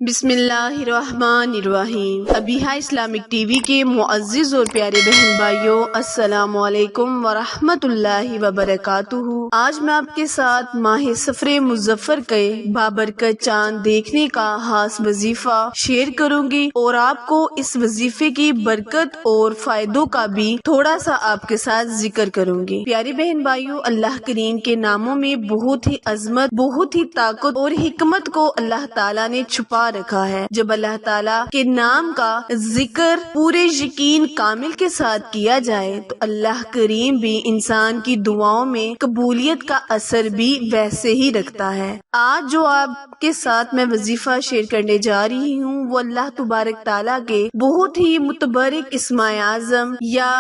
بسم اللہ الرحمن الرحیم۔ ابیہا اسلامک ٹی وی کے معزز اور پیارے بہن بھائیوں، السلام علیکم ورحمۃ اللہ وبرکاتہ۔ آج میں آپ کے ساتھ ماہ سفر مظفر کے بابرکت چاند دیکھنے کا خاص وظیفہ شیئر کروں گی اور آپ کو اس وظیفے کی برکت اور فائدوں کا بھی تھوڑا سا آپ کے ساتھ ذکر کروں گی۔ پیارے بہن بھائیوں، اللہ کریم کے ناموں میں بہت ہی عظمت، بہت ہی طاقت اور حکمت کو اللہ تعالیٰ نے چھپا رکھا ہے۔ جب اللہ تعالیٰ کے نام کا ذکر پورے یقین کامل کے ساتھ کیا جائے تو اللہ کریم بھی انسان کی دعاؤں میں قبولیت کا اثر بھی ویسے ہی رکھتا ہے۔ آج جو آپ کے ساتھ میں وظیفہ شیئر کرنے جا رہی ہوں وہ اللہ تبارک تعالیٰ کے بہت ہی متبرک اسم اعظم یا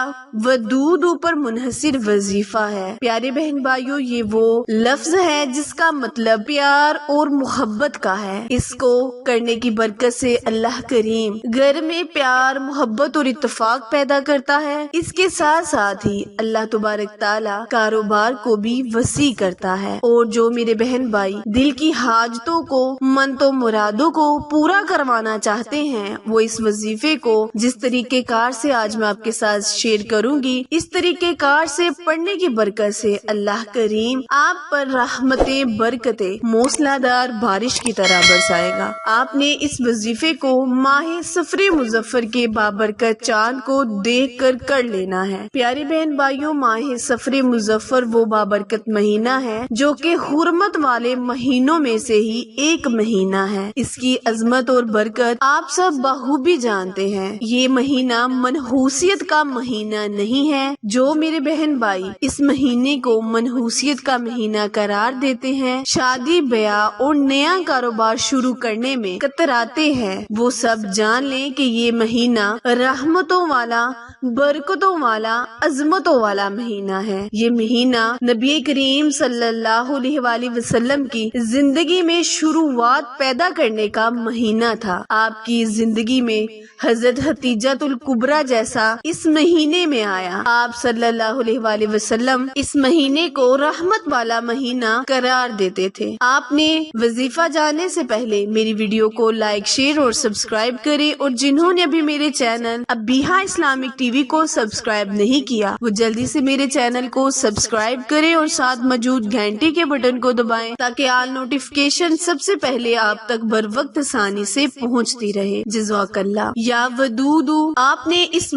ودود پر منحصر وظیفہ ہے۔ پیارے بہن بھائیوں، یہ وہ لفظ ہے جس کا مطلب پیار اور محبت کا ہے۔ اس کو کرنے کی برکت سے اللہ کریم گھر میں پیار، محبت اور اتفاق پیدا کرتا ہے۔ اس کے ساتھ ساتھ ہی اللہ تبارک تعالیٰ کاروبار کو بھی وسیع کرتا ہے، اور جو میرے بہن بھائی دل کی حاجتوں کو، منتوں مرادوں کو پورا کروانا چاہتے ہیں، وہ اس وظیفے کو جس طریقے کار سے آج میں آپ کے ساتھ شیئر کروں گی، اس طریقے کار سے پڑھنے کی برکت سے اللہ کریم آپ پر رحمتیں، برکتیں موسلا دار بارش کی طرح برسائے گا۔ آپ نے اس وظیفے کو ماہ سفر مظفر کے بابرکت چاند کو دیکھ کر لینا ہے۔ پیارے بہن بھائیوں، ماہ سفر مظفر وہ بابرکت مہینہ ہے جو کہ حرمت والے مہینوں میں سے ہی ایک مہینہ ہے۔ اس کی عظمت اور برکت آپ سب بخوبی جانتے ہیں۔ یہ مہینہ منحوسیت کا مہینہ نہیں ہے۔ جو میرے بہن بھائی اس مہینے کو منحوسیت کا مہینہ قرار دیتے ہیں، شادی بیاہ اور نیا کاروبار شروع کرنے میں کتراتے ہیں، وہ سب جان لیں کہ یہ مہینہ رحمتوں والا، برکتوں والا، عظمتوں والا مہینہ ہے۔ یہ مہینہ نبی کریم صلی اللہ علیہ وآلہ وسلم کی زندگی میں شروعات پیدا کرنے کا مہینہ تھا۔ آپ کی زندگی میں حضرت ختیجۃ الکبریٰ جیسا اس مہینے میں آیا۔ آپ صلی اللہ علیہ وآلہ وسلم اس مہینے کو رحمت والا مہینہ قرار دیتے تھے۔ آپ نے وظیفہ جاننے سے پہلے میری ویڈیو کو لائک، شیئر اور سبسکرائب کریں، اور جنہوں نے ابھی میرے channel Abiha Islamic T V کو سبسکرائب نہیں کیا وہ جلدی سے میرے چینل کو سبسکرائب کریں اور ساتھ موجود گھنٹی کے بٹن کو دبائیں تاکہ آل نوٹیفیکیشن سب سے پہلے آپ تک بر وقت آسانی سے پہنچتی رہے۔ جزاک اللہ۔ یا ودود، آپ نے اس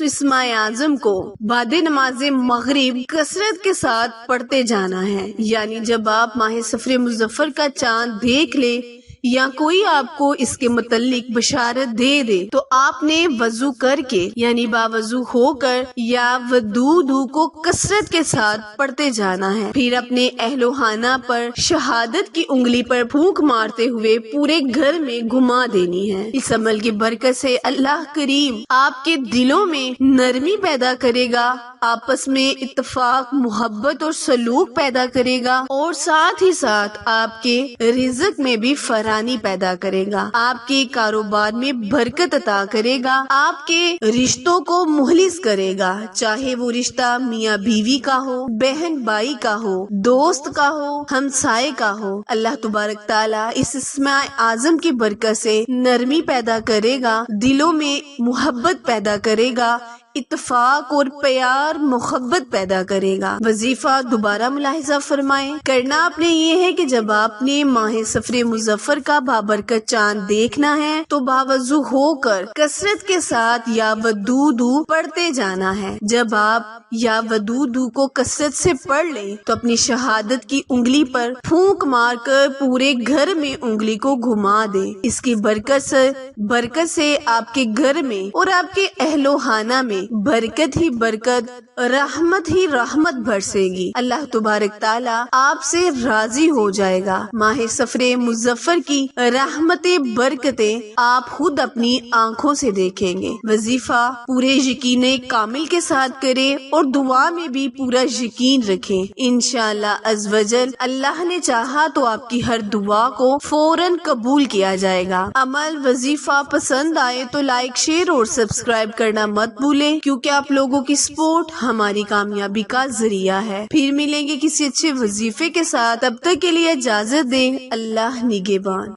اسم اعظم کو بعد نماز مغرب کثرت کے ساتھ پڑھتے جانا ہے۔ یعنی جب آپ ماہ سفر مظفر کا چاند دیکھ لے یا کوئی آپ کو اس کے متعلق بشارت دے دے تو آپ نے وضو کر کے یعنی باوضو ہو کر یا ودود کو کثرت کے ساتھ پڑھتے جانا ہے۔ پھر اپنے اہل و خانہ پر شہادت کی انگلی پر پھونک مارتے ہوئے پورے گھر میں گھما دینی ہے۔ اس عمل کی برکت سے اللہ کریم آپ کے دلوں میں نرمی پیدا کرے گا، آپس میں اتفاق، محبت اور سلوک پیدا کرے گا، اور ساتھ ہی ساتھ آپ کے رزق میں بھی فراوانی پیدا کرے گا، آپ کے کاروبار میں برکت عطا کرے گا، آپ کے رشتوں کو مخلص کرے گا، چاہے وہ رشتہ میاں بیوی کا ہو، بہن بھائی کا ہو، دوست کا ہو، ہمسائے کا ہو۔ اللہ تبارک تعالیٰ اس اسم اعظم کی برکت سے نرمی پیدا کرے گا، دلوں میں محبت پیدا کرے گا، اتفاق اور پیار، محبت پیدا کرے گا۔ وظیفہ دوبارہ ملاحظہ فرمائیں، کرنا آپ نے یہ ہے کہ جب آپ نے ماہ سفر مظفر کا بابرکت چاند دیکھنا ہے تو باوضو ہو کر کثرت کے ساتھ یا ودود پڑھتے جانا ہے۔ جب آپ یا ودود کو کثرت سے پڑھ لیں تو اپنی شہادت کی انگلی پر پھونک مار کر پورے گھر میں انگلی کو گھما دیں۔ اس کی برکت سے آپ کے گھر میں اور آپ کے اہل و خانہ میں برکت ہی برکت، رحمت ہی رحمت برسے گی۔ اللہ تبارک تعالیٰ آپ سے راضی ہو جائے گا۔ ماہ سفر مظفر کی رحمتیں، برکتیں آپ خود اپنی آنکھوں سے دیکھیں گے۔ وظیفہ پورے یقین کامل کے ساتھ کریں اور دعا میں بھی پورا یقین رکھیں۔ انشاءاللہ عز و جل اللہ نے چاہا تو آپ کی ہر دعا کو فوراً قبول کیا جائے گا۔ عمل وظیفہ پسند آئے تو لائک، شیئر اور سبسکرائب کرنا مت بھولیں، کیونکہ آپ لوگوں کی سپورٹ ہماری کامیابی کا ذریعہ ہے۔ پھر ملیں گے کسی اچھے وظیفے کے ساتھ، تب تک کے لیے اجازت دیں۔ اللہ نگہبان۔